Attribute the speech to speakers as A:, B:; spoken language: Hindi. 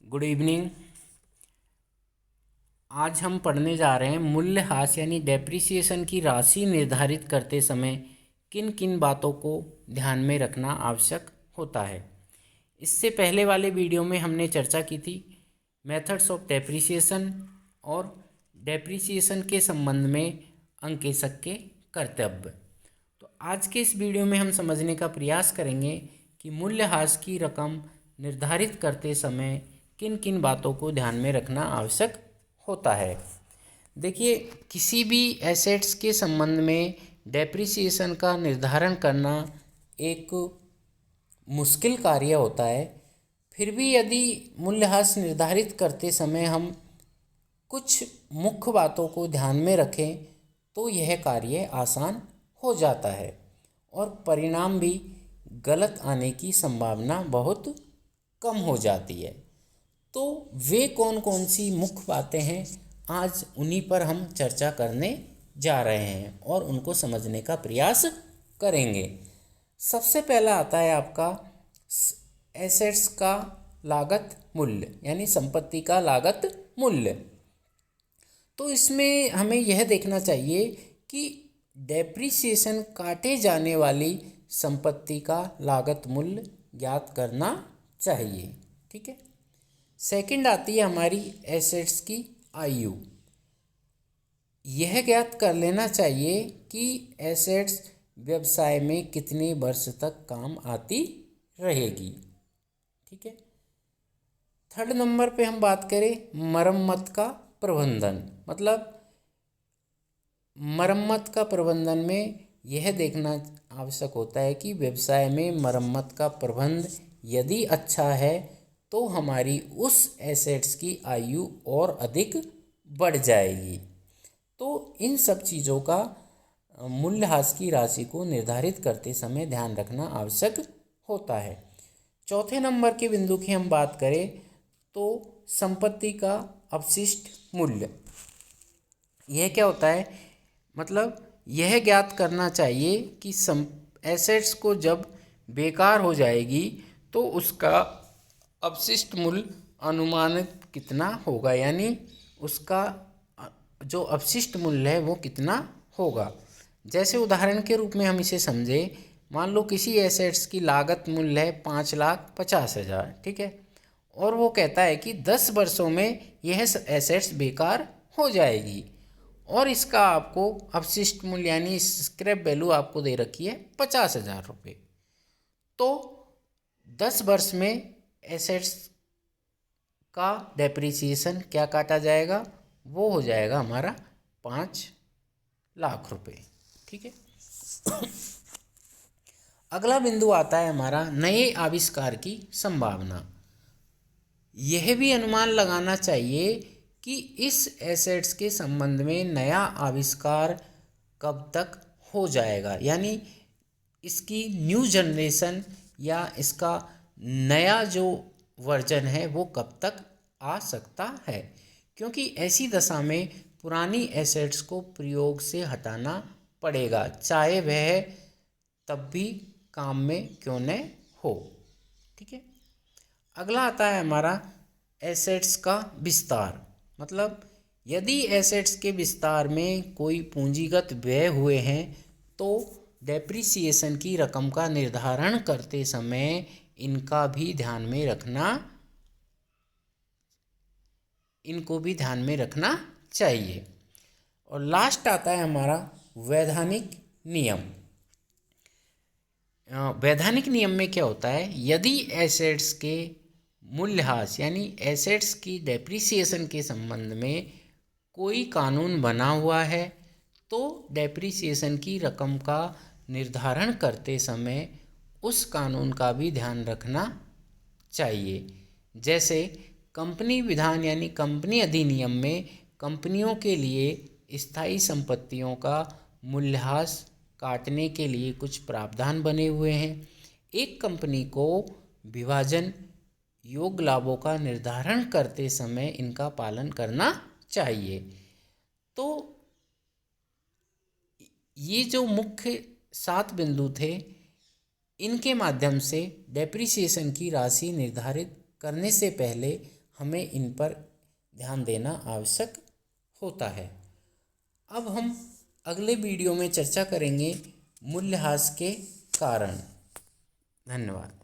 A: Good evening. आज हम पढ़ने जा रहे हैं मूल्यह्रास यानी डेप्रिसिएशन की राशि निर्धारित करते समय किन किन बातों को ध्यान में रखना आवश्यक होता है। इससे पहले वाले वीडियो में हमने चर्चा की थी मेथड्स ऑफ डेप्रिसिएशन और डेप्रिसिएशन के संबंध में अंकेशक के कर्तव्य। तो आज के इस वीडियो में हम समझने का प्रयास करेंगे कि मूल्यह्रास की रकम निर्धारित करते समय किन किन बातों को ध्यान में रखना आवश्यक होता है। देखिए, किसी भी एसेट्स के संबंध में डेप्रिसिएशन का निर्धारण करना एक मुश्किल कार्य होता है। फिर भी यदि मूल्यह्रास निर्धारित करते समय हम कुछ मुख्य बातों को ध्यान में रखें तो यह कार्य आसान हो जाता है और परिणाम भी गलत आने की संभावना बहुत कम हो जाती है। तो वे कौन कौन सी मुख्य बातें हैं, आज उन्हीं पर हम चर्चा करने जा रहे हैं और उनको समझने का प्रयास करेंगे। सबसे पहला आता है आपका एसेट्स का लागत मूल्य यानी संपत्ति का लागत मूल्य। तो इसमें हमें यह देखना चाहिए कि डेप्रिसिएशन काटे जाने वाली संपत्ति का लागत मूल्य ज्ञात करना चाहिए। ठीक है। सेकंड आती है हमारी एसेट्स की आयु। यह ज्ञात कर लेना चाहिए कि एसेट्स व्यवसाय में कितने वर्ष तक काम आती रहेगी। ठीक है। थर्ड नंबर पे हम बात करें मरम्मत का प्रबंधन, मतलब मरम्मत का प्रबंधन में यह देखना आवश्यक होता है कि व्यवसाय में मरम्मत का प्रबंध यदि अच्छा है तो हमारी उस एसेट्स की आयु और अधिक बढ़ जाएगी। तो इन सब चीज़ों का मूल्यह्रास की राशि को निर्धारित करते समय ध्यान रखना आवश्यक होता है। चौथे नंबर के बिंदु की हम बात करें तो संपत्ति का अपशिष्ट मूल्य। यह क्या होता है, मतलब यह ज्ञात करना चाहिए कि एसेट्स को जब बेकार हो जाएगी तो उसका अपशिष्ट मूल्य अनुमानित कितना होगा, यानी उसका जो अपशिष्ट मूल्य है वो कितना होगा। जैसे उदाहरण के रूप में हम इसे समझे, मान लो किसी एसेट्स की लागत मूल्य है 5,50,000, ठीक है, और वो कहता है कि 10 वर्षों में यह एसेट्स बेकार हो जाएगी और इसका आपको अपशिष्ट मूल्य यानी स्क्रैप वैल्यू आपको दे रखी है 50,000 रुपये। तो 10 वर्ष में एसेट्स का डेप्रिसिएशन क्या काटा जाएगा, वो हो जाएगा हमारा 5 लाख रुपये। ठीक है। अगला बिंदु आता है हमारा नए आविष्कार की संभावना। यह भी अनुमान लगाना चाहिए कि इस एसेट्स के संबंध में नया आविष्कार कब तक हो जाएगा, यानी इसकी न्यू जनरेशन या इसका नया जो वर्जन है वो कब तक आ सकता है, क्योंकि ऐसी दशा में पुरानी एसेट्स को प्रयोग से हटाना पड़ेगा, चाहे वह तब भी काम में क्यों न हो। ठीक है। अगला आता है हमारा एसेट्स का विस्तार, मतलब यदि एसेट्स के विस्तार में कोई पूंजीगत व्यय हुए हैं तो डेप्रिसिएशन की रकम का निर्धारण करते समय इनको भी ध्यान में रखना चाहिए। और लास्ट आता है हमारा वैधानिक नियम। वैधानिक नियम में क्या होता है, यदि एसेट्स के मूल्यह्रास यानी एसेट्स की डेप्रिसिएशन के संबंध में कोई कानून बना हुआ है तो डेप्रिसिएशन की रकम का निर्धारण करते समय उस कानून का भी ध्यान रखना चाहिए। जैसे कंपनी विधान यानी कंपनी अधिनियम में कंपनियों के लिए स्थायी संपत्तियों का मूल्यह्रास काटने के लिए कुछ प्रावधान बने हुए हैं। एक कंपनी को विभाजन योग्य लाभों का निर्धारण करते समय इनका पालन करना चाहिए। तो ये जो मुख्य 7 बिंदु थे, इनके माध्यम से डेप्रिसिएशन की राशि निर्धारित करने से पहले हमें इन पर ध्यान देना आवश्यक होता है। अब हम अगले वीडियो में चर्चा करेंगे मूल्यह्रास के कारण। धन्यवाद।